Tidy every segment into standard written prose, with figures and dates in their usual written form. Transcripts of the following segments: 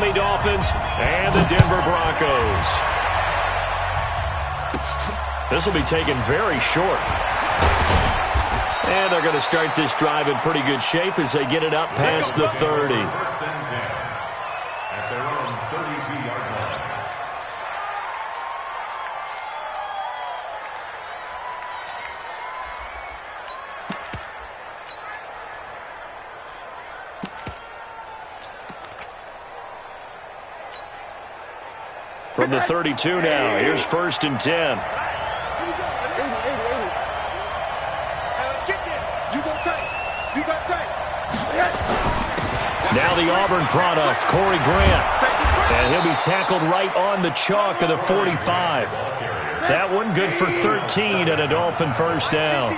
Miami Dolphins and the Denver Broncos. This will be taken very short. And they're going to start this drive in pretty good shape as they get it up past the 30. At their own 32-yard line. From the 32 now, here's 1st and 10. Now the Auburn product, Corey Grant. And he'll be tackled right on the chalk of the 45. That one good for 13 and a Dolphin first down.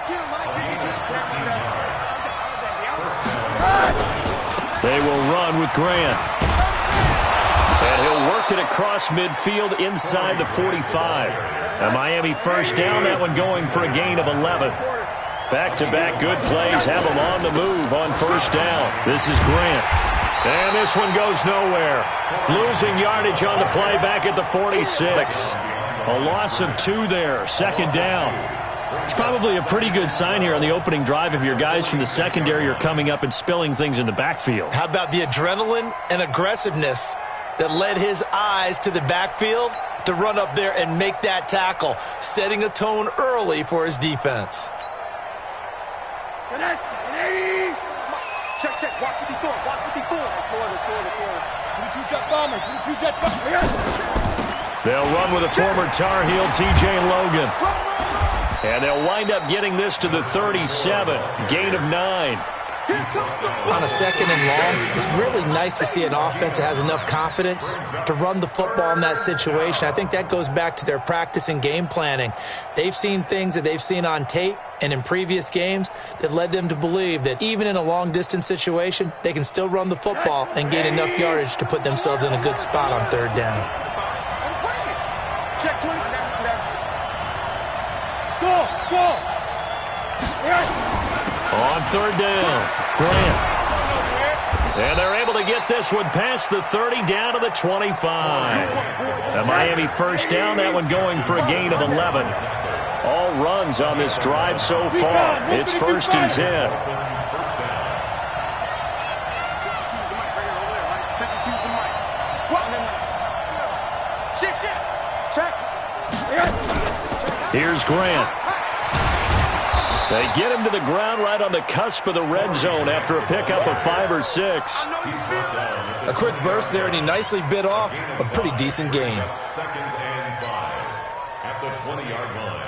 They will run with Grant. And he'll work it across midfield inside the 45. A Miami first down, that one going for a gain of 11. Back-to-back good plays have them on the move on first down. This is Grant. And this one goes nowhere. Losing yardage on the play back at the 46. A loss of 2 there, 2nd down. It's probably a pretty good sign here on the opening drive if your guys from the secondary are coming up and spilling things in the backfield. How about the adrenaline and aggressiveness that led his eyes to the backfield to run up there and make that tackle, setting a tone early for his defense. Check, check. Watch what he's doing. Watch what he's doing. They'll run with a former Tar Heel, T.J. Logan. And they'll wind up getting this to the 37. Gain of 9. On a 2nd and long, it's really nice to see an offense that has enough confidence to run the football in that situation. I think that goes back to their practice and game planning. They've seen things that they've seen on tape and in previous games that led them to believe that even in a long-distance situation, they can still run the football and gain enough yardage to put themselves in a good spot on 3rd down. Check 20. Go. On 3rd down, Grant. And they're able to get this one past the 30 down to the 25. The Miami first down, that one going for a gain of 11. All runs on this drive so far. It's 1st and 10. Here's Grant. They get him to the ground right on the cusp of the red zone after a pickup of 5 or 6. A quick burst there, and he nicely bit off a pretty decent gain. 2nd and 5 at the 20-yard line.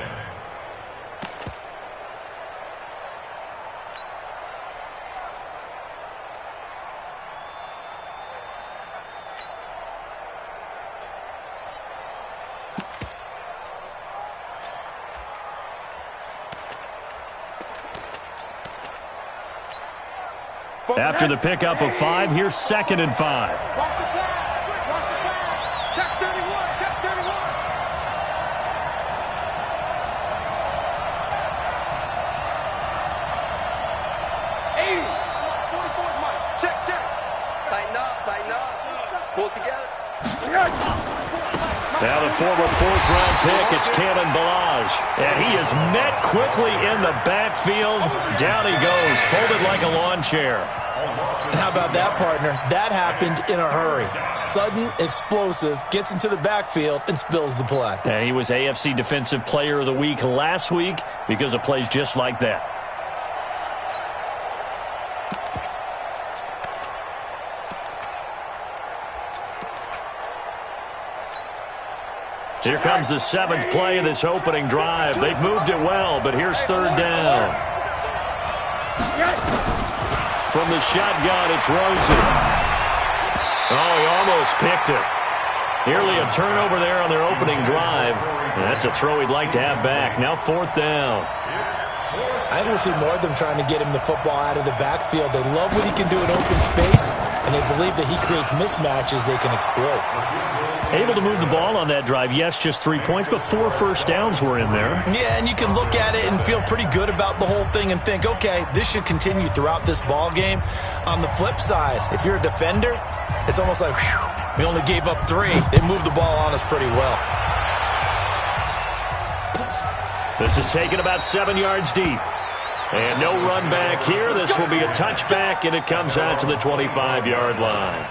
After the pickup of 5, here's 2nd and 5. Watch the pass. Check 31. Check 31. 80. 44, Mike. Check. Tighten up. Pull it together. Now the former 4th-round pick, it's Kalen Ballage. And he is met quickly in the backfield. Down he goes, folded like a lawn chair. And how about that, partner? That happened in a hurry. Sudden, explosive, gets into the backfield and spills the play. And he was AFC Defensive Player of the Week last week because of plays just like that. Here comes the 7th play of this opening drive. They've moved it well, but here's 3rd down. From the shotgun, it's Rosen. Oh, he almost picked it. Nearly a turnover there on their opening drive. And that's a throw he'd like to have back. Now 4th down. I think we'll see more of them trying to get him the football out of the backfield. They love what he can do in open space, and they believe that he creates mismatches they can exploit. Able to move the ball on that drive. Yes, just 3 points, but 4 first downs were in there. Yeah, and you can look at it and feel pretty good about the whole thing and think, okay, this should continue throughout this ball game. On the flip side, if you're a defender, it's almost like, whew, We only gave up 3. They moved the ball on us pretty well. This is taken about 7 yards deep. And no run back here. This will be a touchback, and it comes out to the 25-yard line.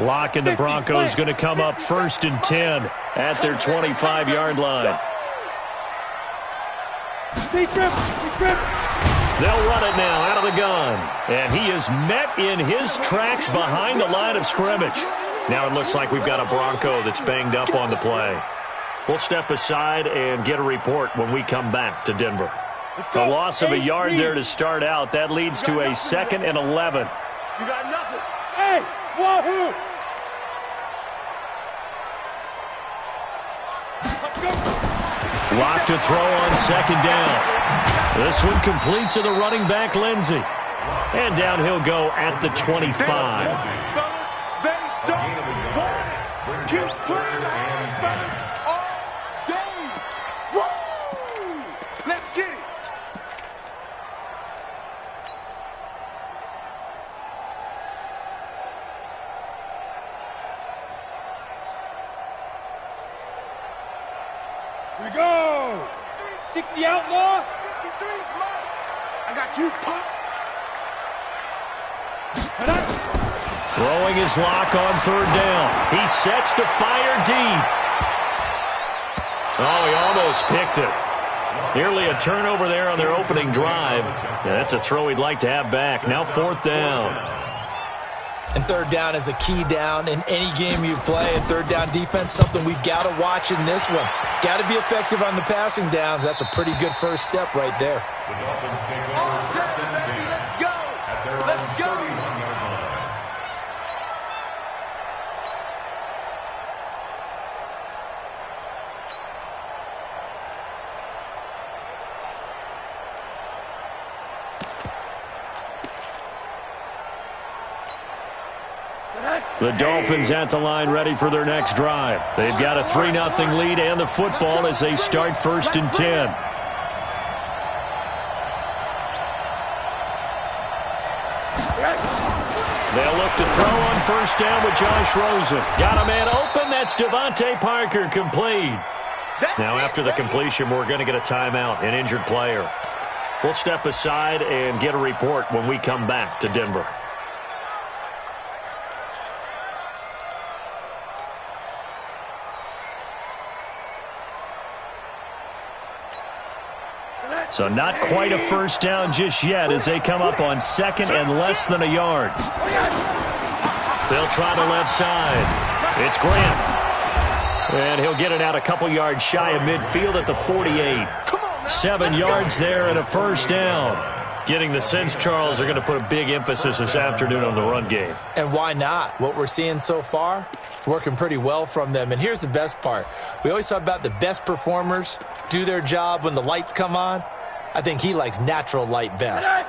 Lock and the Broncos going to come up 1st and 10 at their 25-yard line. They'll run it now out of the gun. And he is met in his tracks behind the line of scrimmage. Now it looks like we've got a Bronco that's banged up on the play. We'll step aside and get a report when we come back to Denver. A loss of a yard there to start out. That leads to a 2nd and 11. You got nothing. Hey, wahoo! Lock to throw on 2nd down. This one complete to the running back, Lindsey. And down he'll go at the 25. They don't want keep playing all day. Woo! Let's get it. Here we go. 60 outlaw. 53 smart. I got you, Pop. Throwing his lock on 3rd down. He sets to fire deep. Oh, he almost picked it. Nearly a turnover there on their opening drive. Yeah, that's a throw he'd like to have back. Now 4th down. And 3rd down is a key down in any game you play. And 3rd down defense, something we've got to watch in this one. Got to be effective on the passing downs. That's a pretty good first step right there. The Dolphins take over 1st and 10 Let's go. at their own Let's go. 31-yard line. The Dolphins at the line ready for their next drive. They've got a 3-0 lead and the football as they start 1st and 10. They'll look to throw on 1st down with Josh Rosen. Got a man open. That's Devontae Parker complete. Now after the completion, we're going to get a timeout, an injured player. We'll step aside and get a report when we come back to Denver. So not quite a 1st down just yet as they come up on 2nd and less than a yard. They'll try the left side. It's Grant. And he'll get it out a couple yards shy of midfield at the 48. 7 yards there and a 1st down. Getting the sense, Charles, they're going to put a big emphasis this afternoon on the run game. And why not? What we're seeing so far, it's working pretty well from them. And here's the best part. We always talk about the best performers do their job when the lights come on. I think he likes natural light best.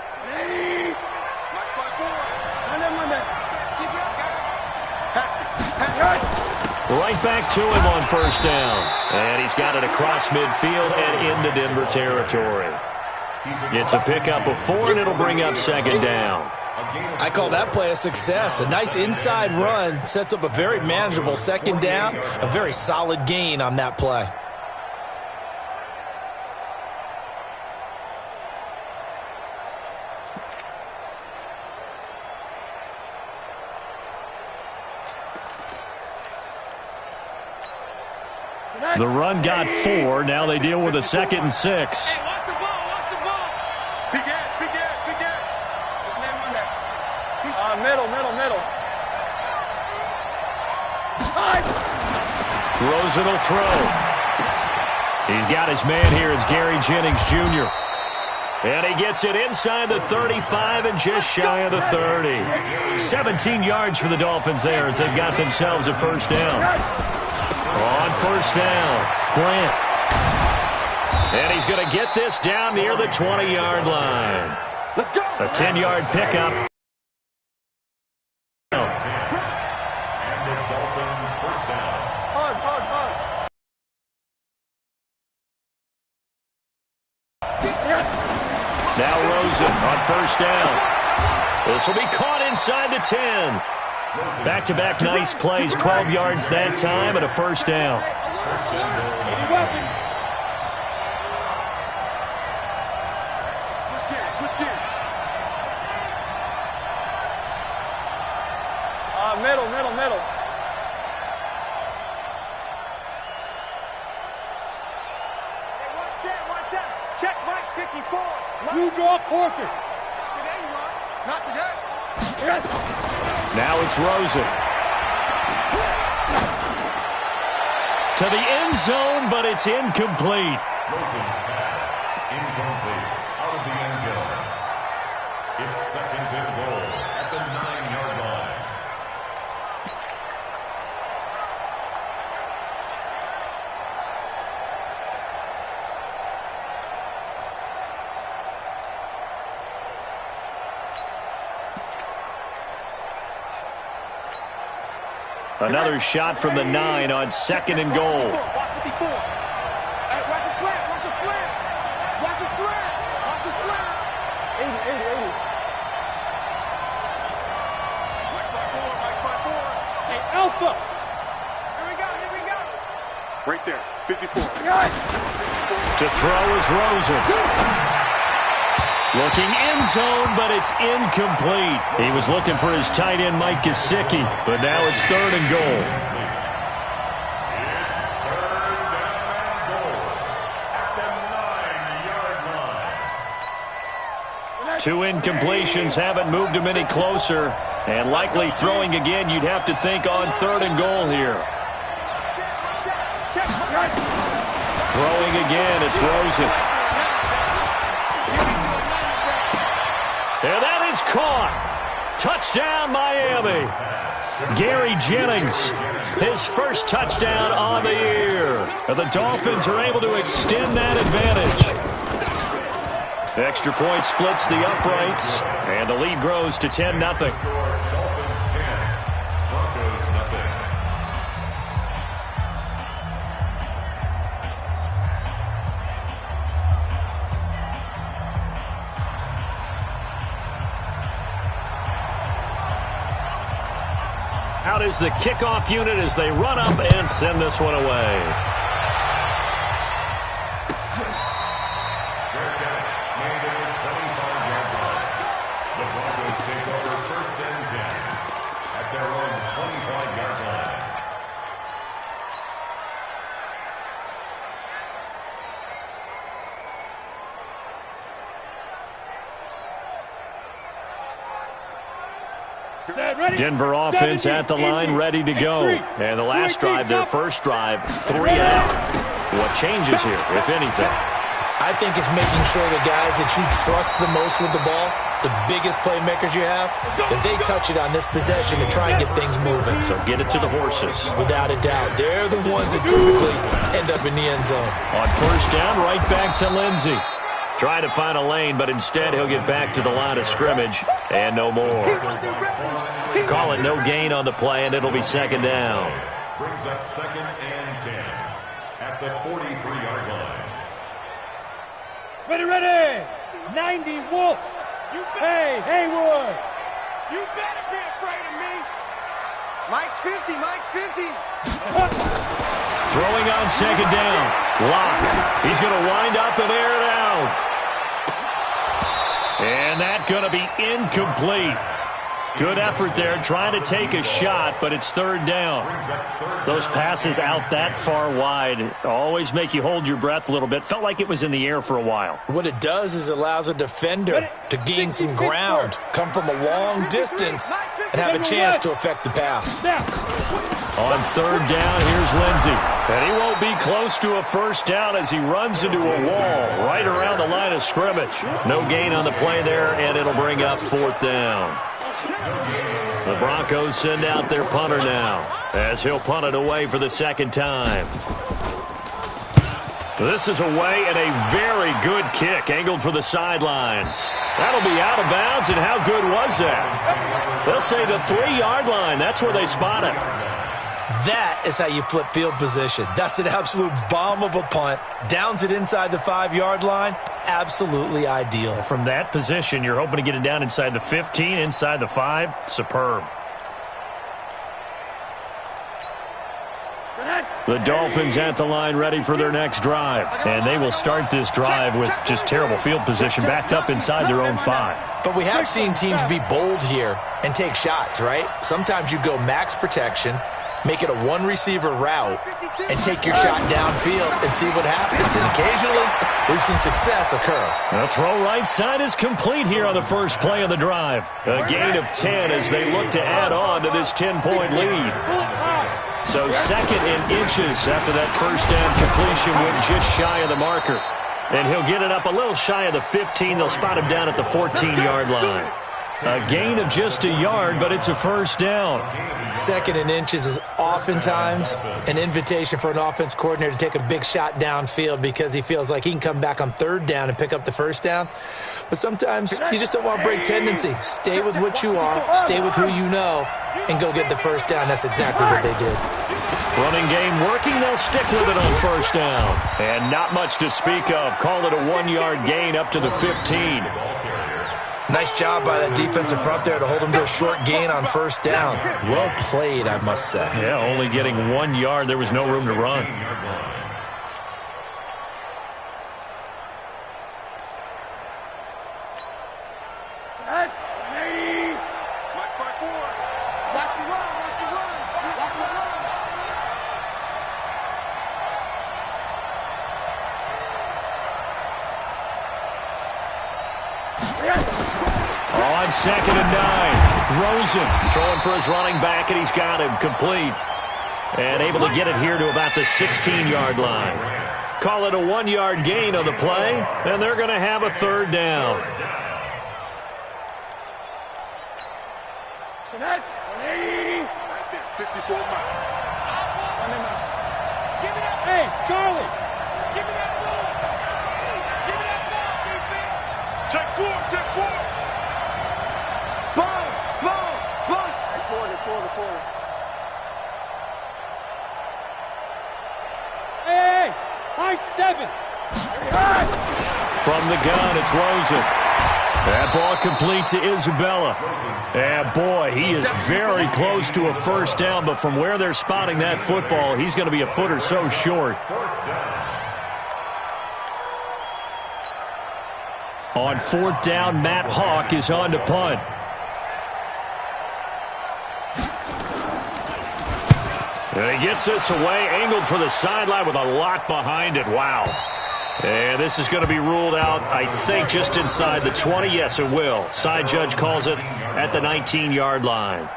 Right back to him on 1st down. And he's got it across midfield and into Denver territory. It's a pickup of 4, and it'll bring up 2nd down. I call that play a success. A nice inside run sets up a very manageable 2nd down. A very solid gain on that play. The run got 4. Now they deal with a 2nd and 6. Hey, watch the ball, watch the ball. Big Ed, big Ed, big Ed. What's the name on that? Middle. Rosen will throw. He's got his man here. It's Gary Jennings Jr. And he gets it inside the 35 and just shy of the 30. 17 yards for the Dolphins there as they've got themselves a 1st down. On 1st down, Grant. And he's going to get this down near the 20-yard line. Let's go. A 10-yard pickup. Now Rosen on first down. This will be caught inside the 10. Back-to-back nice plays, 12 yards that time and a first down. Middle. Watch out. Check Mike 54. You draw quarters. Not today. Now it's Rosen. To the end zone, but it's incomplete. Rosen's pass incomplete. Out of the end zone. It's second and goal at the 9-yard line. Another shot from the 9 on second and goal. Watch the slant. Watch the slant. 80. Mike 54. Hey, Alpha. Here we go. Right there, 54. To throw is Rosen. Looking end zone, but it's incomplete. He was looking for his tight end, Mike Gesicki, but now it's third and goal. It's third down and goal at the 9-yard line. Two incompletions haven't moved him any closer, and likely throwing again, you'd have to think on third and goal here. Throwing again, it's Rosen. And that is caught. Touchdown, Miami. Gary Jennings, his first touchdown on the year. And the Dolphins are able to extend that advantage. Extra point splits the uprights, and the lead grows to 10-0. Dolphins 10, Broncos nothing. Out is the kickoff unit as they run up and send this one away. Fair catch made at the 25-yard line. The Broncos take over first and 10 at their own 25-yard line. Denver offense at the line, ready to go. And the last drive, their first drive, 3 out. What changes here, if anything? I think it's making sure the guys that you trust the most with the ball, the biggest playmakers you have, that they touch it on this possession to try and get things moving. So get it to the horses. Without a doubt. They're the ones that typically end up in the end zone. On first down, right back to Lindsey. Trying to find a lane, but instead he'll get back to the line of scrimmage and no more. Call it no gain on the play, and it'll be second down. Brings up second and 10 at the 43-yard line. Ready. 90 Wolf. Hey, Haywood. You better be afraid of me. Mike's 50. Throwing on second down. Lock. He's going to wind up and air it out. And that's going to be incomplete. Good effort there, trying to take a shot, but it's third down. Those passes out that far wide always make you hold your breath a little bit. Felt like it was in the air for a while. What it does is allows a defender to gain some ground, come from a long distance, and have a chance to affect the pass. On third down, here's Lindsey. And he won't be close to a first down as he runs into a wall right around the line of scrimmage. No gain on the play there, and it'll bring up fourth down. The Broncos send out their punter now as he'll punt it away for the second time. This is away and a very good kick angled for the sidelines. That'll be out of bounds, and how good was that? They'll say the 3-yard line. That's where they spot it. That is how you flip field position. That's an absolute bomb of a punt. Downs it inside the 5-yard line. absolutely ideal. From that position, you're hoping to get it down inside the 15, inside the 5. Superb. The Dolphins at the line ready for their next drive. And they will start this drive with just terrible field position backed up inside their own 5. But we have seen teams be bold here and take shots, right? Sometimes you go max protection, make it a one-receiver route, and take your shot downfield and see what happens. And occasionally, we've seen success occur. The throw right side is complete here on the first play of the drive. A gain of 10 as they look to add on to this 10-point lead. So second in inches after that first down completion went just shy of the marker. And he'll get it up a little shy of the 15. They'll spot him down at the 14-yard line. A gain of just a yard, but it's a first down. Second in inches is oftentimes an invitation for an offense coordinator to take a big shot downfield because he feels like he can come back on third down and pick up the first down. But sometimes you just don't want to break tendency. Stay with what you are, stay with who you know, and go get the first down. That's exactly what they did. Running game working, they'll stick with it on first down. And not much to speak of. Call it a 1-yard gain up to the 15. Nice job by that defensive front there to hold him to a short gain on first down. Well played, I must say. Yeah, only getting 1 yard. There was no room to run. On 2nd and 9, Rosen throwing for his running back, and he's got him complete. And able to get it here to about the 16-yard line. Call it a 1-yard gain on the play, and they're going to have a third down. Hey, Charlie, give me that ball. Give me that ball, defense. Check 4, check 4. Sponge. Quarter. Hey, high 7. From the gun, it's Rosen. That ball complete to Isabella. And boy, he is very close to a first down, but from where they're spotting that football, he's going to be a foot or so short. On 4th down, Matt Hawk is on to punt. And he gets this away, angled for the sideline with a lock behind it. Wow. And this is going to be ruled out, I think, just inside the 20. Yes, it will. Side judge calls it at the 19-yard line.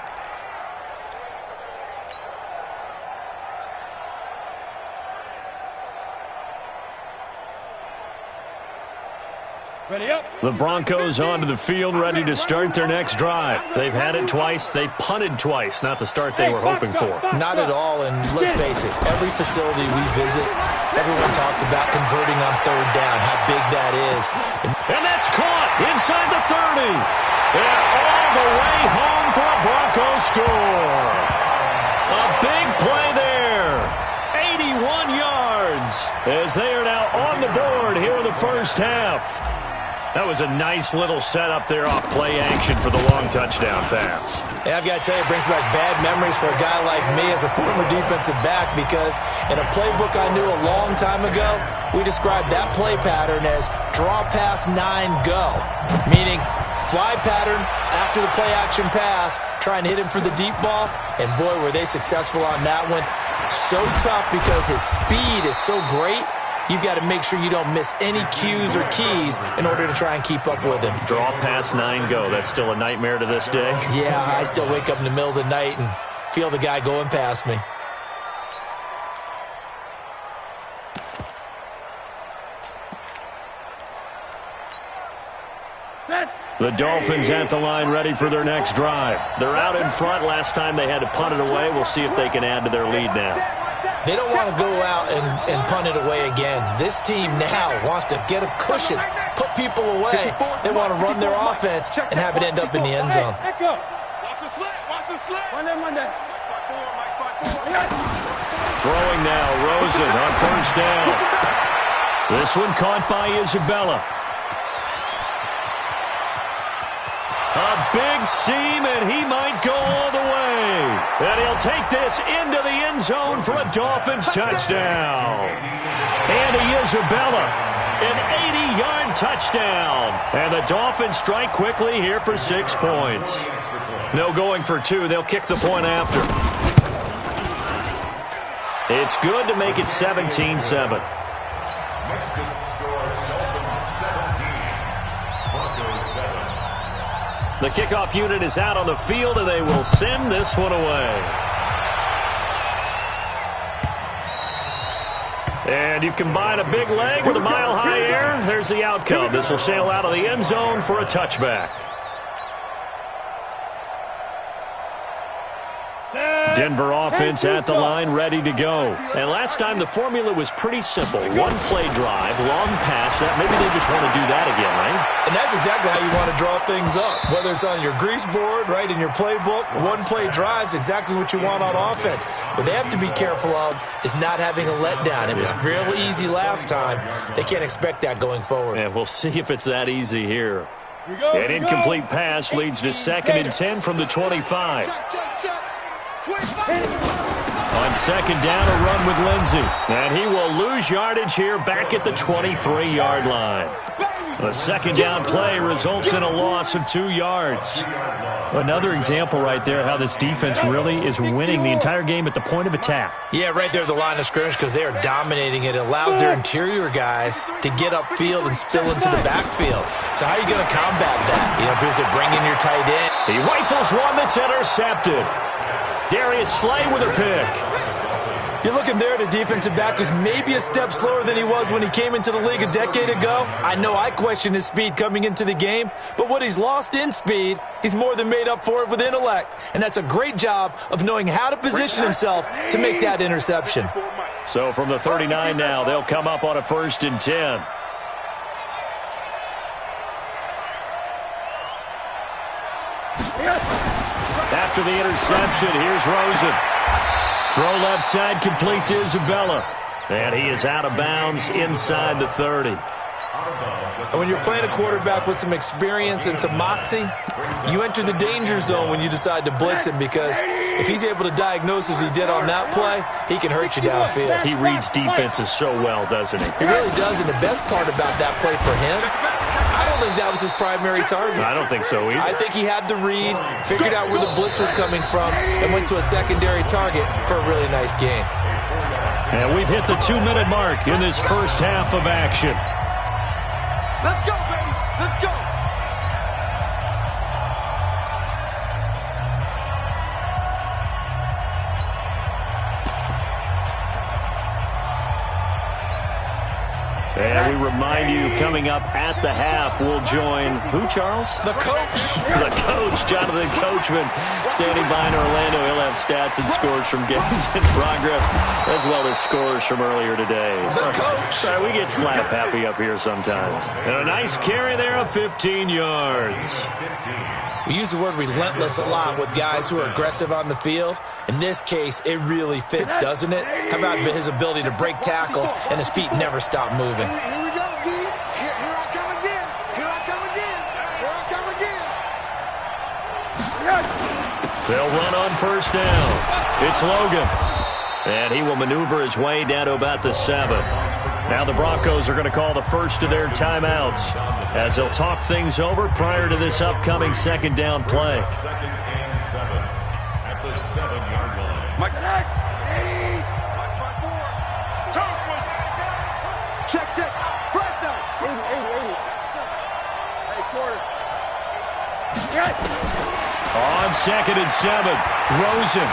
Ready up. The Broncos onto the field, ready to start their next drive. They've had it twice. They've punted twice. Not the start they were hoping for. Not at all, and let's face it, every facility we visit, everyone talks about converting on third down, how big that is. And that's caught inside the 30. And all the way home for a Broncos score. A big play there. 81 yards as they are now on the board here in the first half. That was a nice little setup there off play action for the long touchdown pass. Yeah, I've got to tell you, it brings back bad memories for a guy like me as a former defensive back because in a playbook I knew a long time ago, we described that play pattern as draw pass 9 go, meaning fly pattern after the play action pass, try and hit him for the deep ball, and boy, were they successful on that one. So tough because his speed is so great. You've got to make sure you don't miss any cues or keys in order to try and keep up with him. Draw pass 9 go. That's still a nightmare to this day. Yeah, I still wake up in the middle of the night and feel the guy going past me. The Dolphins at the line ready for their next drive. They're out in front. Last time they had to punt it away. We'll see if they can add to their lead now. They don't want to go out and punt it away again. This team now wants to get a cushion, put people away. They want to run their offense and have it end up in the end zone. Watch the slant. Monday. Throwing now, Rosen on first down. This one caught by Isabella. A big seam, and he might go all the way. And he'll take this into the end zone for a Dolphins touchdown. And Isabella, an 80-yard touchdown. And the Dolphins strike quickly here for 6 points. No going for 2. They'll kick the point after. It's good to make it 17-7. The kickoff unit is out on the field, and they will send this one away. And you combine a big leg with a mile-high air, there's the outcome. This will sail out of the end zone for a touchback. Denver offense at the line, ready to go. And last time the formula was pretty simple. One play drive, long pass. That maybe they just want to do that again, right? And that's exactly how you want to draw things up. Whether it's on your grease board, right, in your playbook, one play drive's exactly what you want on offense. What they have to be careful of is not having a letdown. It was real easy last time. They can't expect that going forward. And we'll see if it's that easy here. An incomplete pass leads to 2nd and 10 from the 25. On 2nd down, a run with Lindsey. And he will lose yardage here back at the 23-yard line. A 2nd down play results in a loss of 2 yards. Another example right there how this defense really is winning the entire game at the point of attack. Yeah, right there at the line of scrimmage because they are dominating it. It allows their interior guys to get upfield and spill into the backfield. So how are you going to combat that? You know, because they bring in your tight end. He rifles one that's intercepted. Darius Slay with a pick. You're looking there at a defensive back who's maybe a step slower than he was when he came into the league a decade ago. I know I questioned his speed coming into the game, but what he's lost in speed, he's more than made up for it with intellect. And that's a great job of knowing how to position himself to make that interception. So from the 39 now, they'll come up on a 1st and 10. After the interception, here's Rosen. Throw left side completes Isabella. And he is out of bounds inside the 30. And when you're playing a quarterback with some experience and some moxie, you enter the danger zone when you decide to blitz him because if he's able to diagnose as he did on that play, he can hurt you downfield. He reads defenses so well, doesn't he? He really does, and the best part about that play for him, I don't think that was his primary target. I don't think so either. I think he had the read, figured out where the blitz was coming from, and went to a secondary target for a really nice gain. And we've hit the 2-minute mark in this first half of action. Let's go, baby. Let's go. And we remind you, coming up at the half, we'll join who, Charles? The coach. The coach, Jonathan Coachman, standing by in Orlando. He'll have stats and scores from games in progress, as well as scores from earlier today. The coach. Sorry, we get slap happy up here sometimes. And a nice carry there of 15 yards. We use the word relentless a lot with guys who are aggressive on the field. In this case, it really fits, doesn't it? How about his ability to break tackles and his feet never stop moving? Here we go, D. Here I come again. Here I come again. Here I come again. They'll run on 1st down. It's Logan. And he will maneuver his way down to about the 7. Now the Broncos are going to call the first of their timeouts as they'll talk things over prior to this upcoming 2nd down play. 2nd and 7 at the 7-yard line. Mike. Check. Flat down. 80. Hey, quarter. Yes. On 2nd and 7, Rosen.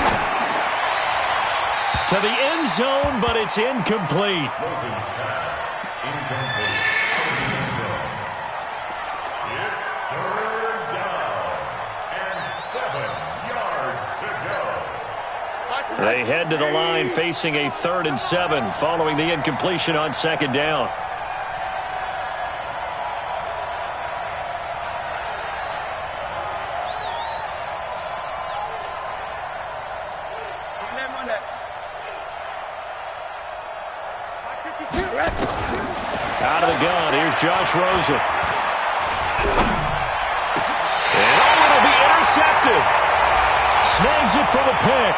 To the end zone, but it's incomplete. Rosen's pass, incomplete. It's 3rd down and 7 yards to go. They head to the line facing a 3rd and 7 following the incompletion on 2nd down. Out of the gun, here's Josh Rosen. And intercepted. Snags it for the pick.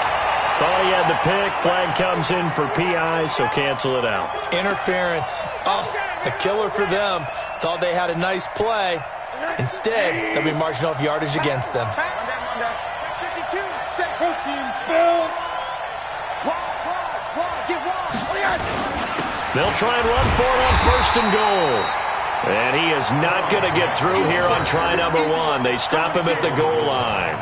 Thought he had the pick. Flag comes in for PI, so cancel it out. Interference. Oh, a killer for them. Thought they had a nice play. Instead, they'll be marching off yardage against them. 52. Protein spill. They'll try and run for it on 1st and goal. And he is not going to get through here on try number 1. They stop him at the goal line.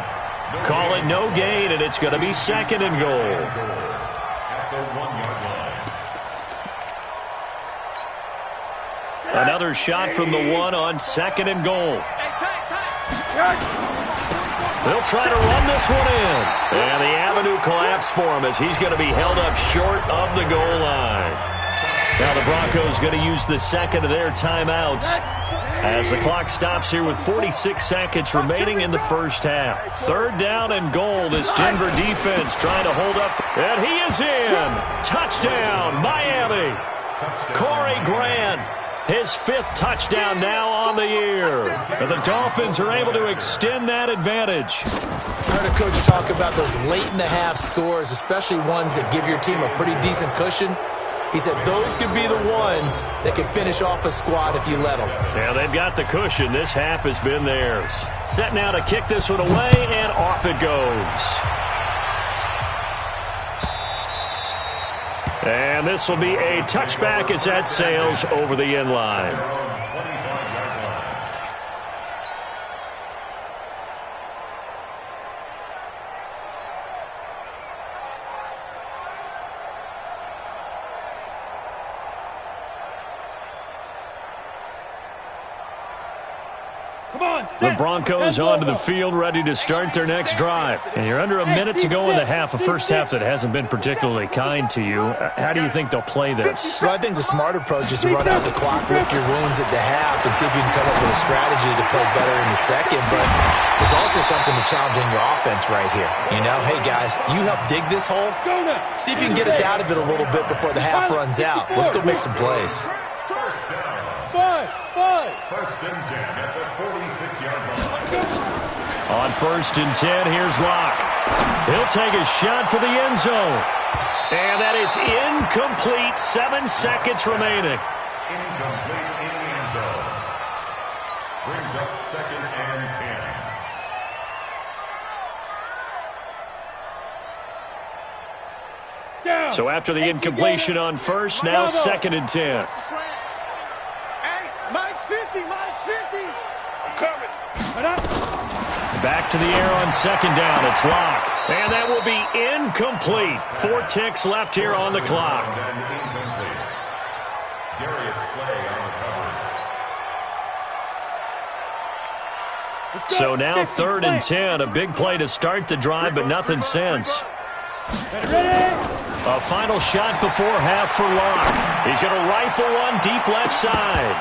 Call it no gain, and it's going to be 2nd and goal. At the 1-yard line. Another shot from the 1 on 2nd and goal. They'll try to run this one in. And the avenue collapsed for him as he's going to be held up short of the goal line. Now the Broncos going to use the 2nd of their timeouts as the clock stops here with 46 seconds remaining in the first half. 3rd down and goal. This Denver defense trying to hold up. And he is in. Touchdown, Miami. Corey Grant. His 5th touchdown now on the year. And the Dolphins are able to extend that advantage. I heard a coach talk about those late-in-the-half scores, especially ones that give your team a pretty decent cushion. He said those could be the ones that can finish off a squad if you let them. Yeah, they've got the cushion. This half has been theirs. Set now to kick this one away, and off it goes. And this will be a touchback as that sails over the end line. The Broncos onto the field, ready to start their next drive. And you're under a minute to go in the half, a first half that hasn't been particularly kind to you. How do you think they'll play this? Well, I think the smart approach is to run out the clock, lick your wounds at the half, and see if you can come up with a strategy to play better in the second. But there's also something to challenging your offense right here. You know, hey, guys, you help dig this hole. See if you can get us out of it a little bit before the half runs out. Let's go make some plays. First and 10 at the 46-yard line. On 1st and 10, here's Locke. He'll take a shot for the end zone. And that is incomplete. 7 seconds remaining. Incomplete in the end zone. Brings up 2nd and 10. So after the incompletion on 1st, now 2nd and 10. Back to the air on 2nd down. It's Locke. And that will be incomplete. 4 ticks left here on the clock. And incomplete. Darius Slay on the coverage. So now 3rd and 10. A big play to start the drive, but nothing since. A final shot before half for Locke. He's going to rifle one deep left side.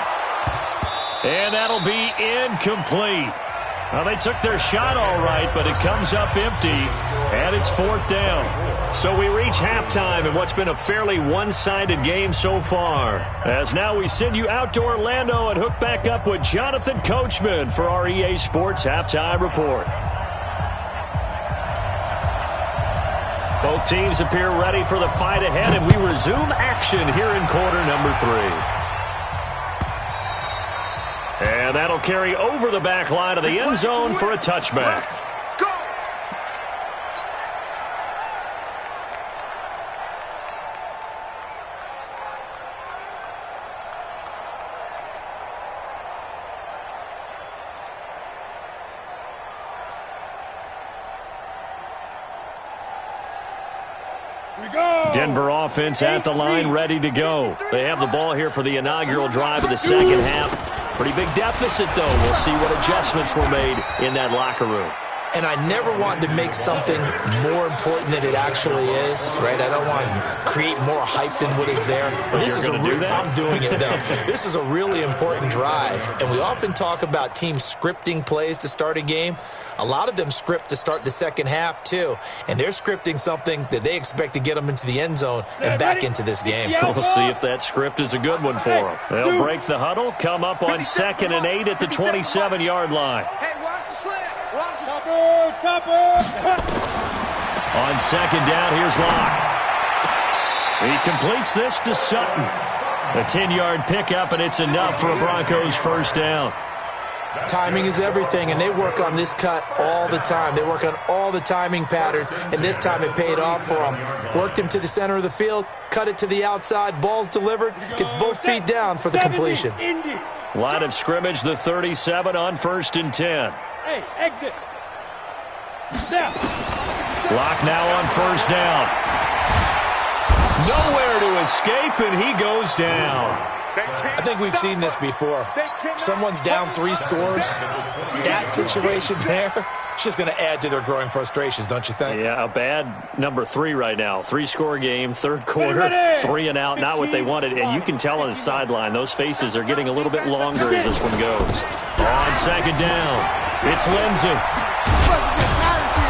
And that'll be incomplete. Well, they took their shot all right, but it comes up empty, and it's 4th down. So we reach halftime in what's been a fairly one-sided game so far. As now we send you out to Orlando and hook back up with Jonathan Coachman for our EA Sports Halftime Report. Both teams appear ready for the fight ahead, and we resume action here in quarter number 3. And that'll carry over the back line of the end zone for a touchback. Denver offense at the line, ready to go. They have the ball here for the inaugural drive of the second half. Pretty big deficit, though. We'll see what adjustments were made in that locker room. And I never want to make something more important than it actually is, right? I don't want to create more hype than what is there. But this is I'm doing it, though. This is a really important drive. And we often talk about teams scripting plays to start a game. A lot of them script to start the second half, too. And they're scripting something that they expect to get them into the end zone and back into this game. We'll see if that script is a good one for them. They'll break the huddle, come up on 2nd and 8 at the 27-yard line. Hey, watch the slant. Watch the Topper. On second down, here's Locke. He completes this to Sutton. A 10-yard pickup, and it's enough for a Broncos first down. Timing is everything, and they work on this cut all the time. They work on all the timing patterns, and this time it paid off for them. Worked him to the center of the field, cut it to the outside, ball's delivered, gets both feet down for the completion. Line of scrimmage, the 37 on 1st and 10. Hey, exit. Snap. Clock now on 1st down. Nowhere to escape, and he goes down. I think we've seen this before. Someone's down 3 scores. That situation there, it's just going to add to their growing frustrations, don't you think? Yeah, a bad number 3 right now. 3-score game, 3rd quarter, 3 and out, not what they wanted. And you can tell on the sideline, those faces are getting a little bit longer as this one goes. On 2nd down, it's Lindsey.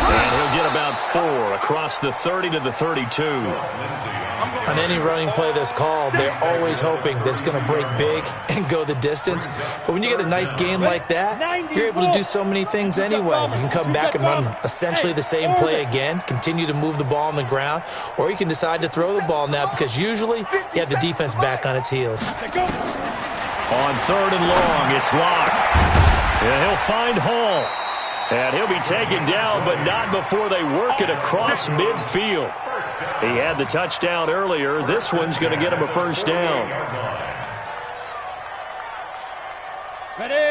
And he'll get about 4 across the 30 to the 32. On any running play that's called, they're always hoping that it's going to break big and go the distance. But when you get a nice game like that, you're able to do so many things anyway. You can come back and run essentially the same play again, continue to move the ball on the ground, or you can decide to throw the ball now because usually you have the defense back on its heels. On 3rd and long, it's Locke. And he'll find Hall. And he'll be taken down, but not before they work it across midfield. He had the touchdown earlier. This one's going to get him a first down.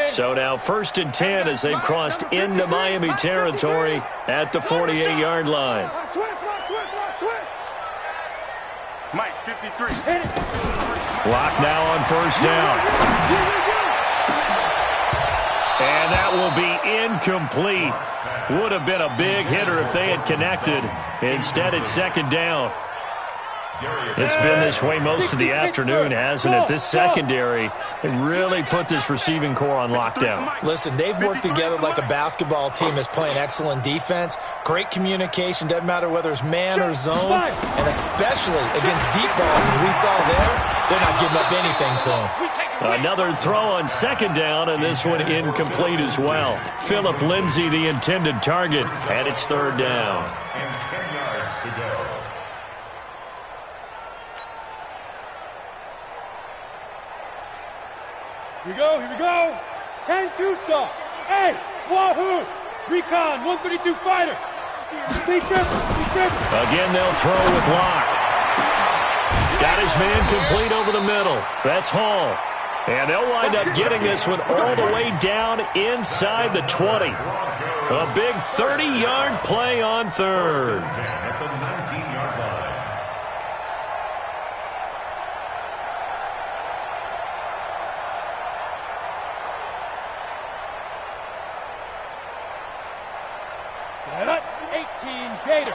So now 1st and 10 as they've crossed into Miami territory at the 48-yard line. Mike, 53. Locke now on 1st down. And that will be incomplete. Would have been a big hitter if they had connected. Instead, it's 2nd down. It's been this way most of the afternoon, hasn't it? This secondary, they really put this receiving core on lockdown. Listen, they've worked together like a basketball team that's playing excellent defense. Great communication, doesn't matter whether it's man or zone. And especially against deep balls, as we saw there, they're not giving up anything to them. Another throw on 2nd down, and this one incomplete as well. Philip Lindsay, the intended target, and it's 3rd down. And 10 yards to go. Here we go. 10 Tucson. Hey, Wahoo. Recon, 132 fighter. Steve Griffin. Again, they'll throw with Locke. Got his man complete over the middle. That's Hall. And they'll wind up getting this one all the way down inside the 20. A big 30-yard play on 3rd. At the 19-yard line. Set up. 18 Gator.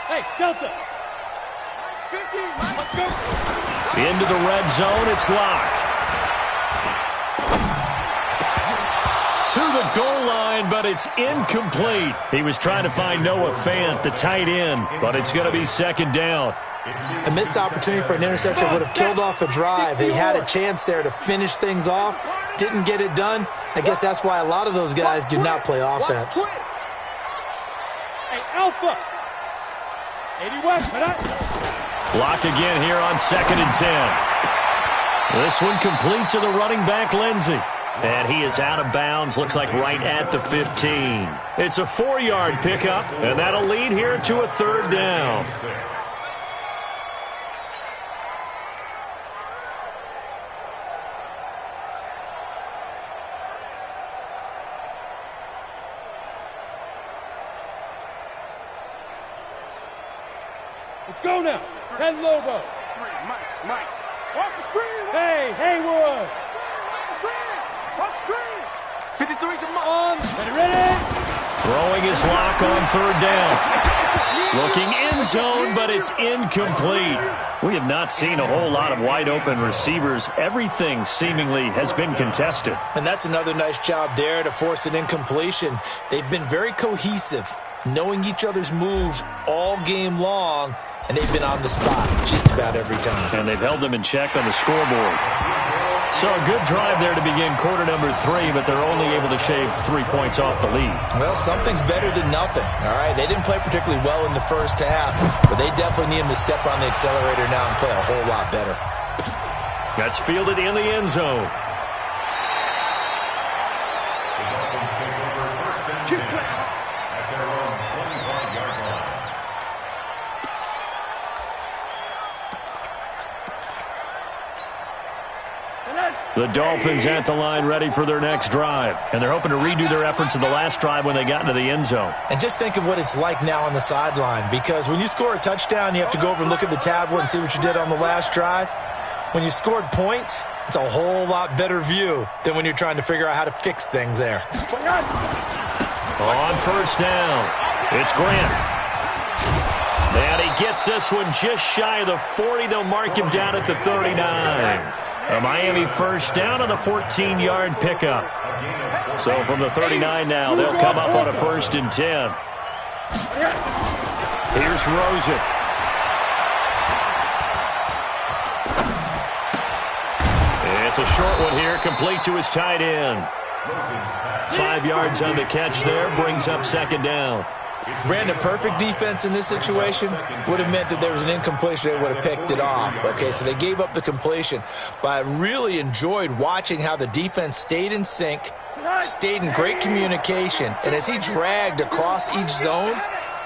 Hey, Delta. 15. Let's go. Into the red zone, it's Locke. To the goal line, but it's incomplete. He was trying to find Noah Fant, the tight end, but it's going to be 2nd down. A missed opportunity for an interception would have killed off a drive. He had a chance there to finish things off, didn't get it done. I guess that's why a lot of those guys do not play offense. Hey, Alpha. 80 West, Locke again here on 2nd and 10. This one complete to the running back, Lindsey. And he is out of bounds, looks like right at the 15. It's a 4-yard pickup, and that'll lead here to a 3rd down. Let's go now. 10 Lobo. 3, Mike. Off the screen. Hey, Haywood. Off the screen. Off the screen. 53 to on. Ready. Throwing his Locke on 3rd down. Looking end zone, but it's incomplete. We have not seen a whole lot of wide open receivers. Everything seemingly has been contested. And that's another nice job there to force an incompletion. They've been very cohesive, knowing each other's moves all game long, and they've been on the spot just about every time. And they've held them in check on the scoreboard. So a good drive there to begin quarter number 3, but they're only able to shave 3 points off the lead. Well, something's better than nothing, all right? They didn't play particularly well in the first half, but they definitely need them to step on the accelerator now and play a whole lot better. That's fielded in the end zone. The Dolphins at the line ready for their next drive. And they're hoping to redo their efforts in the last drive when they got into the end zone. And just think of what it's like now on the sideline, because when you score a touchdown, you have to go over and look at the tablet and see what you did on the last drive. When you scored points, it's a whole lot better view than when you're trying to figure out how to fix things there. On first down, it's Grant. And he gets this one just shy of the 40. They'll mark him down at the 39. A Miami first down on the 14-yard pickup. So from the 39 now, they'll come up on a 1st and 10. Here's Rosen. It's a short one here, complete to his tight end. 5 yards on the catch there, brings up 2nd down. Brandon, perfect defense in this situation would have meant that there was an incompletion. They would have picked it off. Okay, so they gave up the completion. But I really enjoyed watching how the defense stayed in sync, stayed in great communication. And as he dragged across each zone,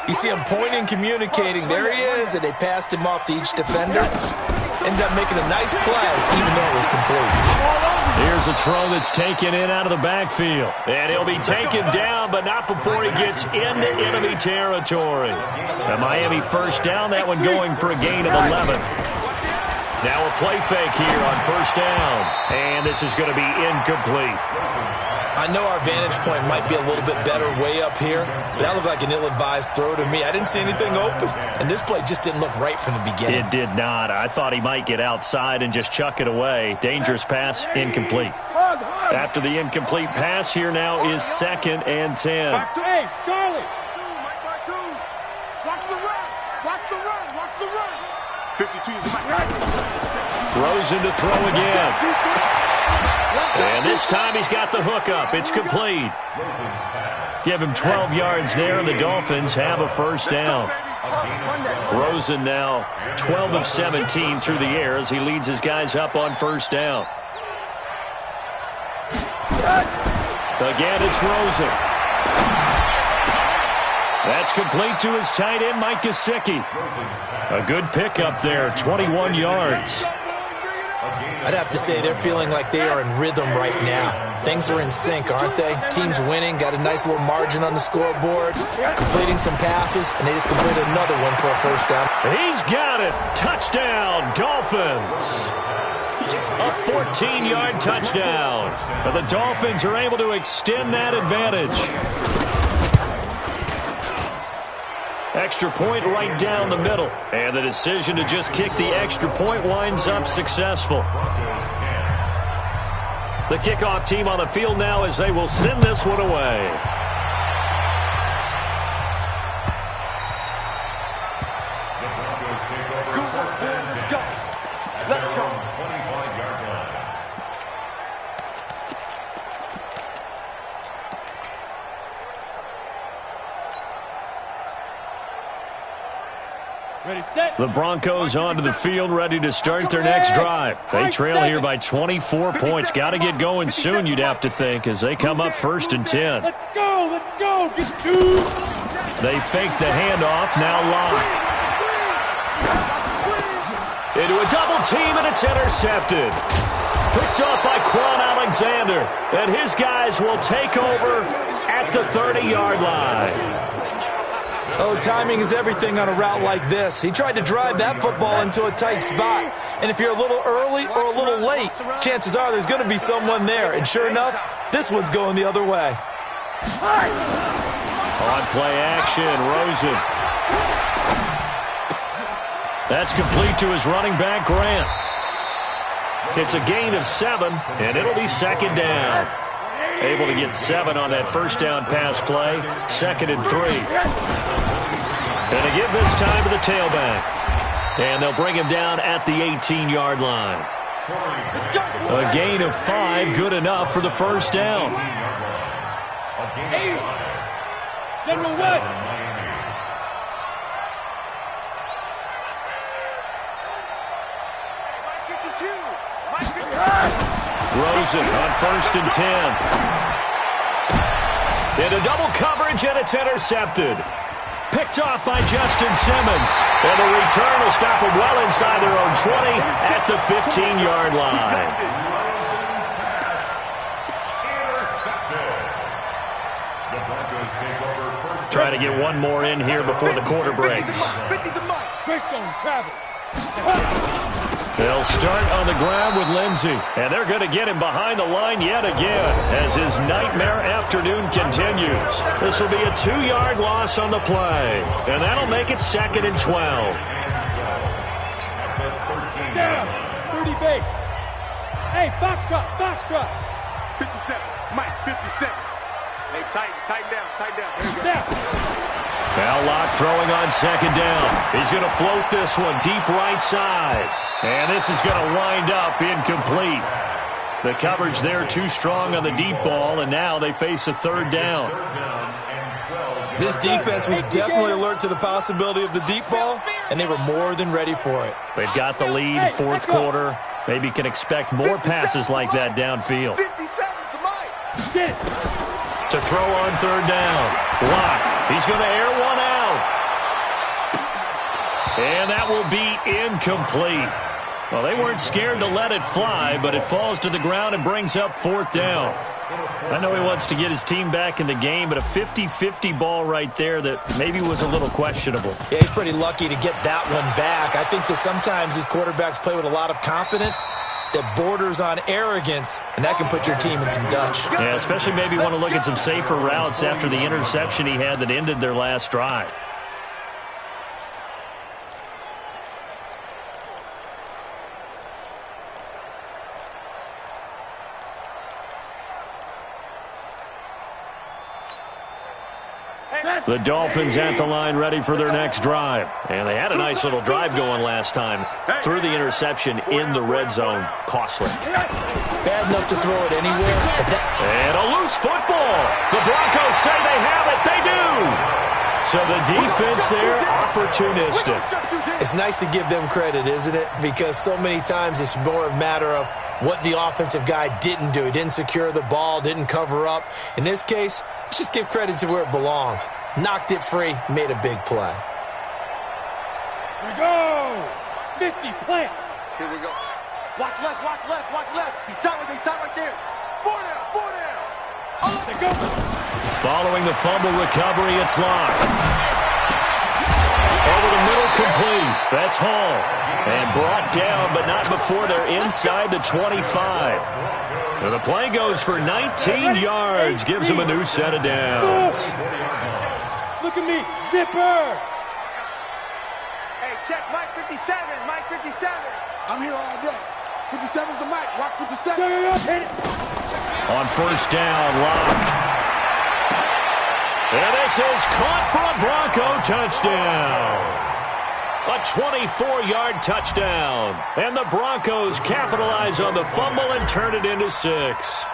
you see him pointing, communicating. There he is, and they passed him off to each defender. Ended up making a nice play, even though it was complete. Here's a throw that's taken in out of the backfield. And he'll be taken down, but not before he gets into enemy territory. A Miami first down, that one going for a gain of 11. Now a play fake here on first down. And this is going to be incomplete. I know our vantage point might be a little bit better way up here, but that looked like an ill-advised throw to me. I didn't see anything open, and this play just didn't look right from the beginning. It did not. I thought he might get outside and just chuck it away. Dangerous pass, incomplete. After the incomplete pass, here now is 2nd and 10. Hey, Charlie! Watch the run! Watch the run! Watch the run! 52 is Rosen to throw again. And this time he's got the hook up. It's complete. Give him 12 yards there, and the Dolphins have a first down. Rosen now 12 of 17 through the air as he leads his guys up on first down. Again, it's Rosen. That's complete to his tight end, Mike Gesicki. A good pickup there, 21 yards. I'd have to say they're feeling like they are in rhythm right now. Things are in sync, aren't they? Team's winning, got a nice little margin on the scoreboard, completing some passes, and they just completed another one for a first down. He's got it. Touchdown, Dolphins. A 14-yard touchdown. But the Dolphins are able to extend that advantage. Extra point right down the middle. And the decision to just kick the extra point winds up successful. The kickoff team on the field now as they will send this one away. Let's go. Ready, set. The Broncos onto the field, ready to start their next drive. They trail here by 24 points. Got to get going soon, you'd have to think, as they come up 1st and 10. Let's go, let's go. Get 2. They fake the handoff, now lock. Into a double team, and it's intercepted. Picked off by Quan Alexander. And his guys will take over at the 30-yard line. Oh, timing is everything on a route like this. He tried to drive that football into a tight spot. And if you're a little early or a little late, chances are there's going to be someone there. And sure enough, this one's going the other way. On play action, Rosen. That's complete to his running back, Grant. It's a gain of 7, and it'll be 2nd down. Able to get 7 on that first down pass play. 2nd and 3. And to give this time to the tailback. And they'll bring him down at the 18-yard line. A gain of 5, good enough for the first down. Hey, General West. Rosen on 1st and 10. Into double coverage, and it's intercepted. Picked off by Justin Simmons. And the return will stop them well inside their own 20 at the 15-yard line. Trying to get one more in here before the quarter breaks. They'll start on the ground with Lindsey. And they're going to get him behind the line yet again as his nightmare afternoon continues. This will be a 2-yard loss on the play. And that'll make it 2nd and 12. Down, 30 base. Hey, Foxtrot, Foxtrot. 57, Mike, 57. Hey, tighten down. Down. Now Locke throwing on 2nd down. He's going to float this one deep right side. And this is going to wind up incomplete. The coverage there too strong on the deep ball, and now they face a 3rd down. This defense was definitely alert to the possibility of the deep ball, and they were more than ready for it. They've got the lead, 4th quarter. Maybe can expect more passes like that downfield. 57's the mic. To throw on 3rd down. Locke, he's going to air one out. And that will be incomplete. Well, they weren't scared to let it fly, but it falls to the ground and brings up 4th down. I know he wants to get his team back in the game, but a 50-50 ball right there that maybe was a little questionable. Yeah, he's pretty lucky to get that one back. I think that sometimes these quarterbacks play with a lot of confidence that borders on arrogance, and that can put your team in some Dutch. Yeah, especially maybe want to look at some safer routes after the interception he had that ended their last drive. The Dolphins at the line ready for their next drive. And they had a nice little drive going last time. Threw the interception in the red zone. Costly. Bad enough to throw it anywhere. And a loose football. The Broncos say they have it. They do. So the defense there, opportunistic. It's nice to give them credit, isn't it? Because so many times it's more a matter of what the offensive guy didn't do. He didn't secure the ball, didn't cover up. In this case, let's just give credit to where it belongs. Knocked it free, made a big play. Here we go. 50, plant. Here we go. Watch left, watch left, watch left. He's tight right there. 4 down. They go. Following the fumble recovery, it's Locke. Over the middle, complete. That's Hall. And brought down, but not before they're inside the 25. Now the play goes for 19 yards. Gives them a new set of downs. Look at me. Zipper. Hey, check Mike 57. Mike 57. I'm here all day. 57's the mic. Watch 57. Hit it. On 1st down, Locke. And this is caught for a Bronco touchdown. A 24-yard touchdown. And the Broncos capitalize on the fumble and turn it into 6.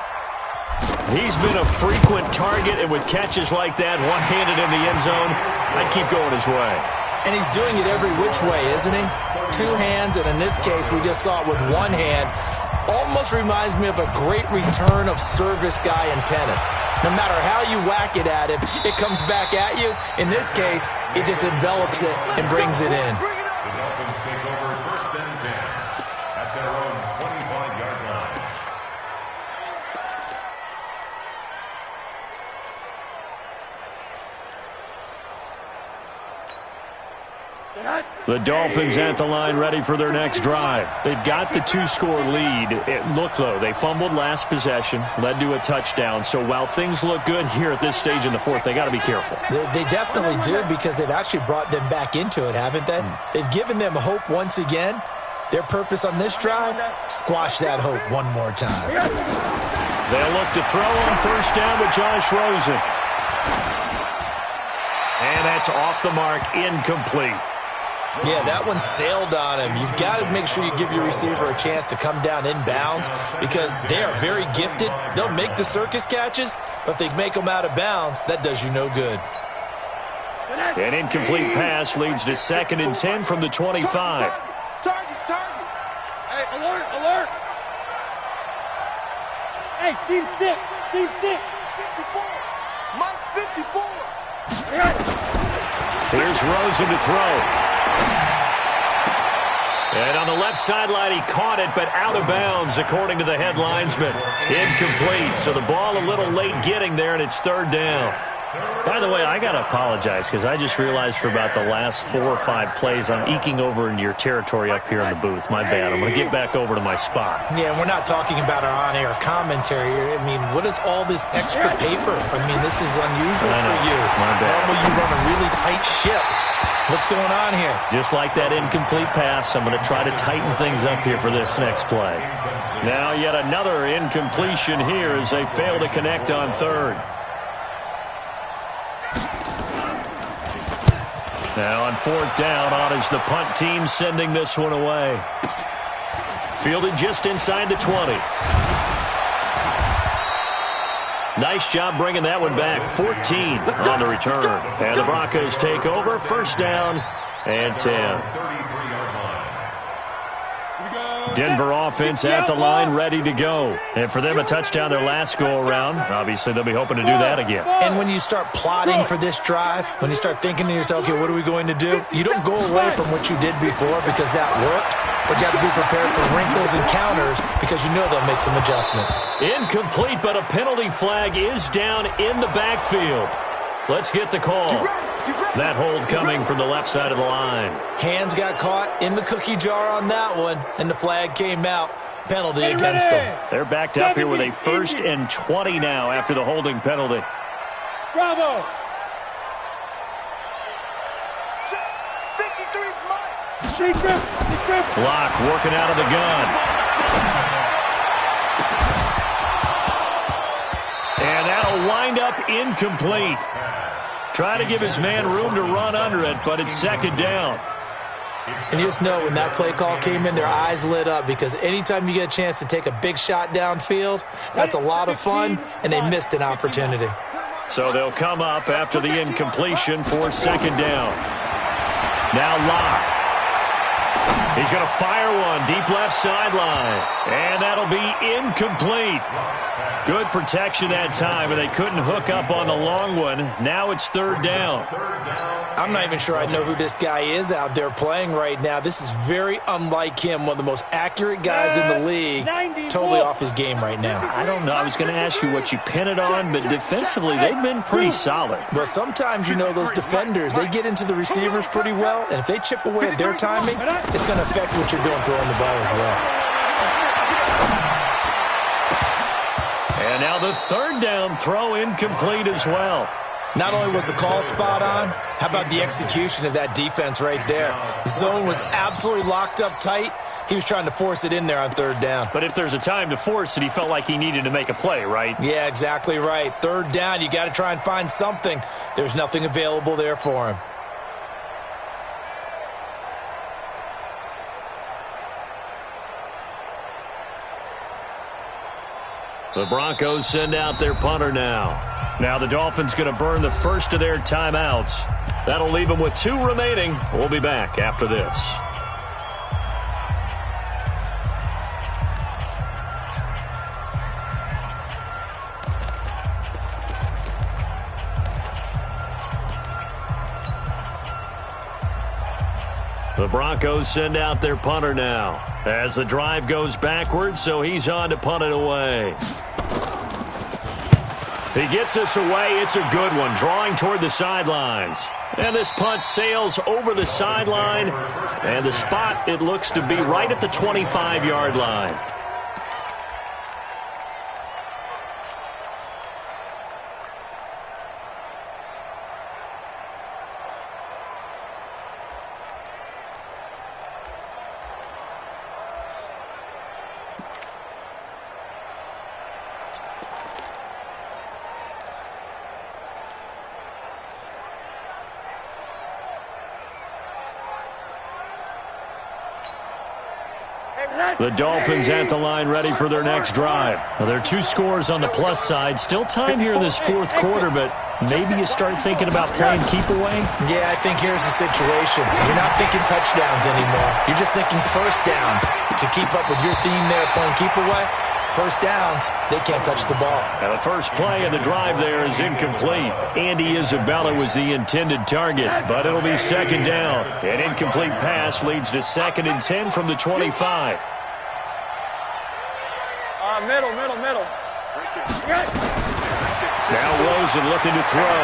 He's been a frequent target, and with catches like that, one-handed in the end zone, I'd keep going his way. And he's doing it every which way, isn't he? 2 hands, and in this case, we just saw it with 1 hand. Almost reminds me of a great return of service guy in tennis. No matter how you whack it at him, it comes back at you. In this case, it just envelops it and brings it in. The Dolphins take over 1st and 10 at their own 25-yard line. The Dolphins at the line ready for their next drive. They've got the 2-score lead. Look, though, they fumbled last possession, led to a touchdown. So while things look good here at this stage in the 4th, they got to be careful. They definitely do, because they've actually brought them back into it, haven't they? They've given them hope once again. Their purpose on this drive, squash that hope one more time. They'll look to throw on 1st down with Josh Rosen. And that's off the mark, incomplete. Yeah, that one sailed on him. You've got to make sure you give your receiver a chance to come down inbounds because they are very gifted. They'll make the circus catches, but if they make them out of bounds, that does you no good. An incomplete pass leads to 2nd and 10 from the 25. Target. Hey, alert, alert. Hey, seam 6, seam 6. 54. Mike 54. Here's Rosen to throw. And on the left sideline, he caught it, but out of bounds, according to the head linesman. Incomplete, so the ball a little late getting there, and it's 3rd down. By the way, I got to apologize because I just realized for about the last 4 or 5 plays, I'm eking over into your territory up here in the booth. My bad. I'm going to get back over to my spot. Yeah, we're not talking about our on-air commentary here. I mean, what is all this extra paper? I mean, this is unusual for you. My bad. Normally you run a really tight ship. What's going on here? Just like that incomplete pass, I'm going to try to tighten things up here for this next play. Now yet another incompletion here as they fail to connect on 3rd. Now on 4th down, on is the punt team sending this one away. Fielded just inside the 20. Nice job bringing that one back. 14 on the return. And the Broncos take over. 1st down and 10. Denver offense at the line, ready to go. And for them, a touchdown their last go-around. Obviously, they'll be hoping to do that again. And when you start plotting for this drive, when you start thinking to yourself, okay, what are we going to do? You don't go away from what you did before because that worked, but you have to be prepared for wrinkles and counters because you know they'll make some adjustments. Incomplete, but a penalty flag is down in the backfield. Let's get the call. That hold coming from the left side of the line. Hands got caught in the cookie jar on that one, and the flag came out. Penalty against them. They're backed up here with a 1st and 20 now after the holding penalty. Bravo. 53's Mike. Block working out of the gun. And that'll wind up incomplete. Try to give his man room to run under it, but it's 2nd down. And you just know when that play call came in, their eyes lit up because anytime you get a chance to take a big shot downfield, that's a lot of fun, and they missed an opportunity. So they'll come up after the incompletion for 2nd down. Now Locke. He's going to fire one deep left sideline, and that'll be incomplete. Good protection that time, and they couldn't hook up on the long one. Now it's 3rd down. I'm not even sure I know who this guy is out there playing right now. This is very unlike him, one of the most accurate guys in the league. Totally off his game right now. I don't know. I was going to ask you what you pin it on, but defensively they've been pretty solid. But sometimes, you know, those defenders, they get into the receivers pretty well, and if they chip away at their timing, it's going to affect what you're doing throwing the ball as well. And now the 3rd down throw incomplete as well. Not only was the call spot on, how about the execution of that defense right there? The zone was absolutely locked up tight. He was trying to force it in there on 3rd down. But if there's a time to force it, he felt like he needed to make a play, right? Yeah, exactly right. 3rd down, you got to try and find something. There's nothing available there for him. The Broncos send out their punter now. Now the Dolphins going to burn the first of their timeouts. That'll leave them with 2 remaining. We'll be back after this. The Broncos send out their punter now as the drive goes backwards, so he's on to punt it away. He gets us away. It's a good one, drawing toward the sidelines. And this punt sails over the sideline, and the spot, it looks to be right at the 25-yard line. The Dolphins at the line ready for their next drive. Well, there are 2 scores on the plus side. Still time here in this 4th quarter, but maybe you start thinking about playing keep away? Yeah, I think here's the situation. You're not thinking touchdowns anymore. You're just thinking first downs. To keep up with your theme there playing keep away, first downs, they can't touch the ball. Now the first play of the drive there is incomplete. Andy Isabella was the intended target, but it'll be 2nd down. An incomplete pass leads to 2nd and 10 from the 25. Middle. Now Rosen looking to throw.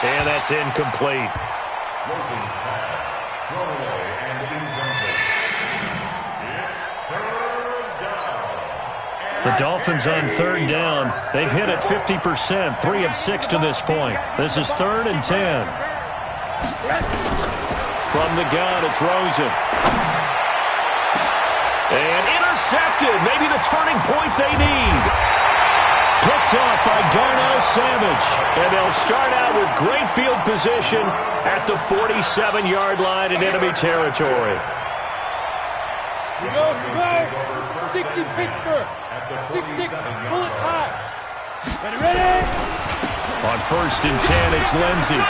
And that's incomplete. Rosen's pass, thrown away and incomplete. It's 3rd down. The Dolphins on 3rd down. They've hit it 50%, 3 of 6 to this point. This is 3rd and 10. From the gun, it's Rosen. And intercepted. Maybe the turning point they need. Picked off by Darnell Savage. And they'll start out with great field position at the 47-yard line in enemy territory. You go. 60 Pittsburgh. 6-6, bullet high. Ready? On 1st and 10, it's Lindsey.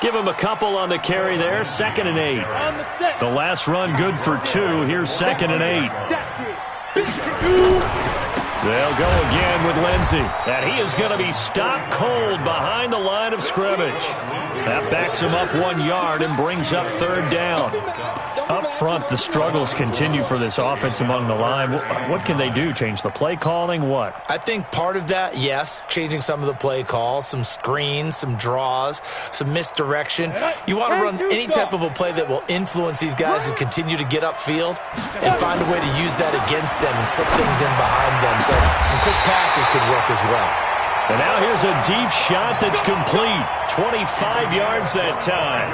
Give him a couple on the carry there. 2nd and 8. On the set. The last run good for 2. Here's 2nd and 8. They'll go again with Lindsey. And he is going to be stopped cold behind the line of scrimmage. That backs him up 1 yard and brings up 3rd down. Up front, the struggles continue for this offense among the line. What can they do? Change the play calling? What? I think part of that, yes, changing some of the play calls, some screens, some draws, some misdirection. You want to run any type of a play that will influence these guys and continue to get upfield and find a way to use that against them and slip things in behind them. So some quick passes could work as well. And now here's a deep shot that's complete. 25 yards that time.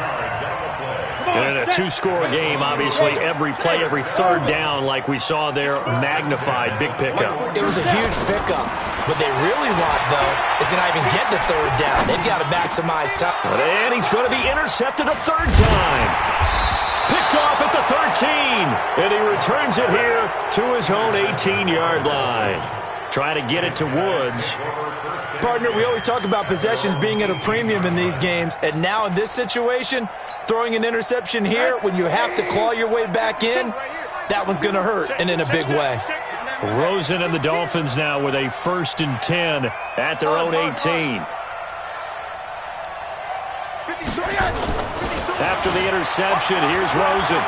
And in a 2-score game, obviously, every play, every 3rd down, like we saw there, magnified. Big pickup. It was a huge pickup. What they really want, though, is to not even get to 3rd down. They've got to maximize time. And he's going to be intercepted a 3rd time. Picked off at the 13. And he returns it here to his own 18-yard line. Try to get it to Woods. Partner, we always talk about possessions being at a premium in these games, and now in this situation, throwing an interception here when you have to claw your way back in, that one's going to hurt, and in a big way. Rosen and the Dolphins now with a 1st and 10 at their own 18. After the interception, here's Rosen.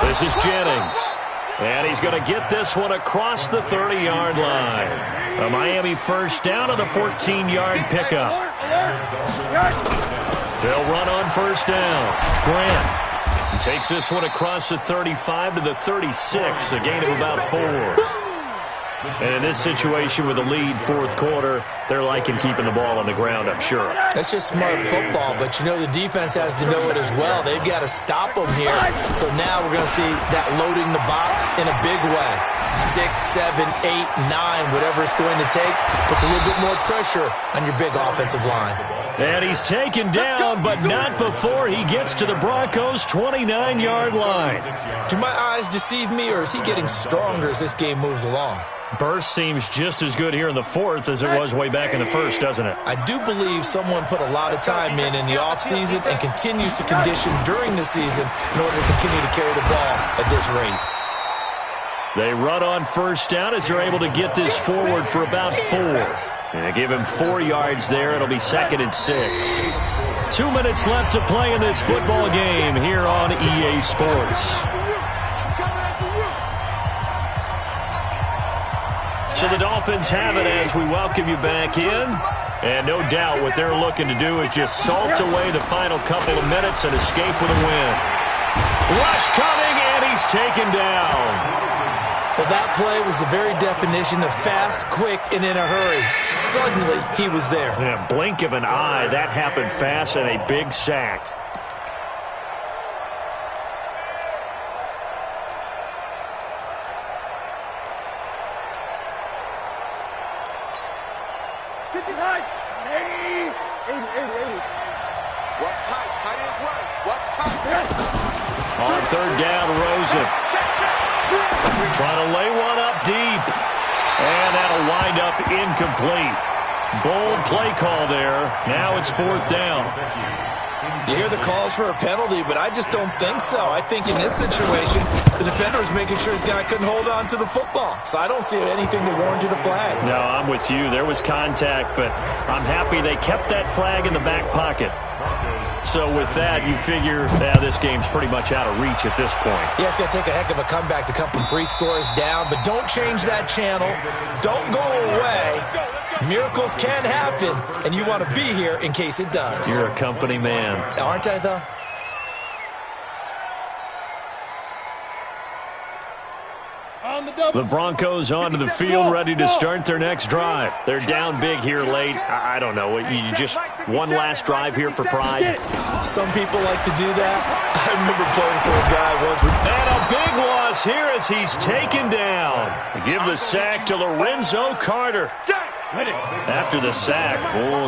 This is Jennings. And he's going to get this one across the 30-yard line. A Miami 1st down on the 14-yard pickup. They'll run on 1st down. Grant takes this one across the 35 to the 36, a gain of about 4. And in this situation with the lead 4th quarter, they're liking keeping the ball on the ground, I'm sure. That's just smart football, but you know the defense has to know it as well. They've got to stop them here. So now we're going to see that loading the box in a big way. 6, 7, 8, 9, whatever it's going to take, puts a little bit more pressure on your big offensive line. And he's taken down, but not before he gets to the Broncos' 29-yard line. Do my eyes deceive me, or is he getting stronger as this game moves along? Burst seems just as good here in the 4th as it was way back in the 1st, doesn't it? I do believe someone put a lot of time in the offseason and continues to condition during the season in order to continue to carry the ball at this rate. They run on 1st down as they're able to get this forward for about 4. And they give him 4 yards there. It'll be 2nd and 6. 2 minutes left to play in this football game here on EA Sports. So the Dolphins have it as we welcome you back in. And no doubt what they're looking to do is just salt away the final couple of minutes and escape with a win. Rush coming, and he's taken down. Well, that play was the very definition of fast, quick, and in a hurry. Suddenly, he was there. In a blink of an eye, that happened fast, and a big sack. third down, Rosen. Trying to lay one up deep. And that'll wind up incomplete. Bold play call there. Now it's fourth down. You hear the calls for a penalty, but I just don't think so. I think in this situation, the defender was making sure his guy couldn't hold on to the football. So I don't see anything to warrant the flag. No, I'm with you. There was contact, but I'm happy they kept that flag in the back pocket. So with that, you figure this game's pretty much out of reach at this point. Yeah, it's going to take a heck of a comeback to come from 3 scores down, but don't change that channel. Don't go away. Miracles can happen, and you want to be here in case it does. You're a company man. Aren't I, though? The Broncos onto the field, ready to start their next drive. They're down big here late. I don't know. You just one last drive here for pride? Some people like to do that. I remember playing for a guy once. And a big loss here as he's taken down. Give the sack to Lorenzo Carter. After the sack,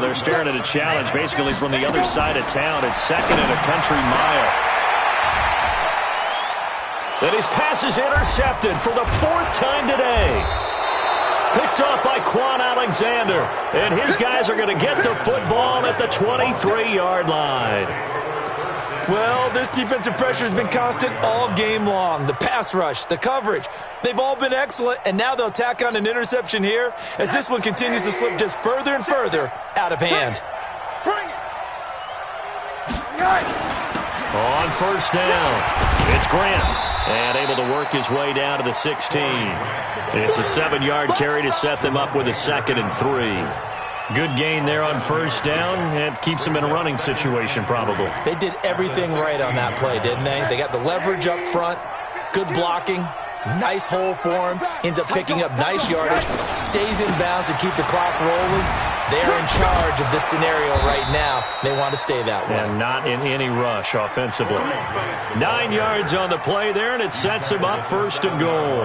they're staring at a challenge basically from the other side of town. It's second and a country mile. And his pass is intercepted for the 4th time today. Picked off by Quan Alexander. And his guys are going to get the football at the 23-yard line. Well, this defensive pressure has been constant all game long. The pass rush, the coverage, they've all been excellent, and now they'll tack on an interception here as this one continues to slip just further and further out of hand. On first down, it's Grant. And able to work his way down to the 16. It's a 7-yard carry to set them up with a 2nd and 3. Good gain there on first down. And keeps them in a running situation probably. They did everything right on that play, didn't they? They got the leverage up front, good blocking, nice hole for him, ends up picking up nice yardage, stays in bounds to keep the clock rolling. They're in charge of this scenario right now. They want to stay that way. And not in any rush offensively. 9 yards on the play there, and it sets him up 1st and goal.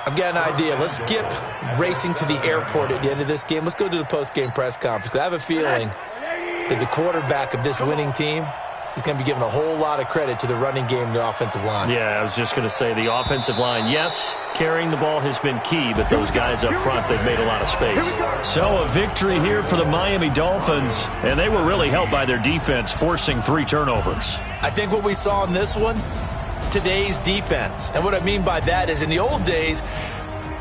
I've got an idea. Let's skip racing to the airport at the end of this game. Let's go to the post-game press conference. I have a feeling that the quarterback of this winning team is going to be given a whole lot of credit to the running game and the offensive line. Yeah, I was just going to say the offensive line, yes, carrying the ball has been key, but those guys up front, they've made a lot of space. So a victory here for the Miami Dolphins, and they were really helped by their defense, forcing 3 turnovers. I think what we saw in this one, today's defense. And what I mean by that is in the old days,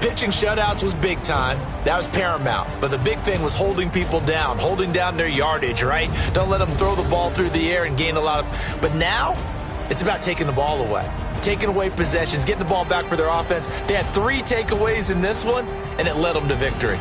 pitching shutouts was big time. That was paramount. But the big thing was holding people down, holding down their yardage, right? Don't let them throw the ball through the air and gain a lot of... But now, it's about taking the ball away. Taking away possessions, getting the ball back for their offense. They had 3 takeaways in this one, and it led them to victory.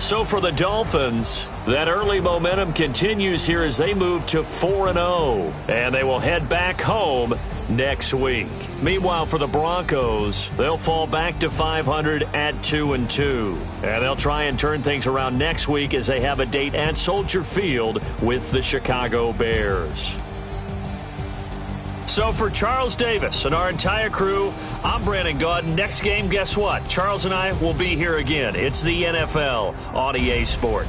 So for the Dolphins, that early momentum continues here as they move to 4-0. And they will head back home next week. Meanwhile, for the Broncos, they'll fall back to 500 at 2-2. And they'll try and turn things around next week as they have a date at Soldier Field with the Chicago Bears. So for Charles Davis and our entire crew, I'm Brandon Gaudin. Next game, guess what? Charles and I will be here again. It's the NFL on EA Sport.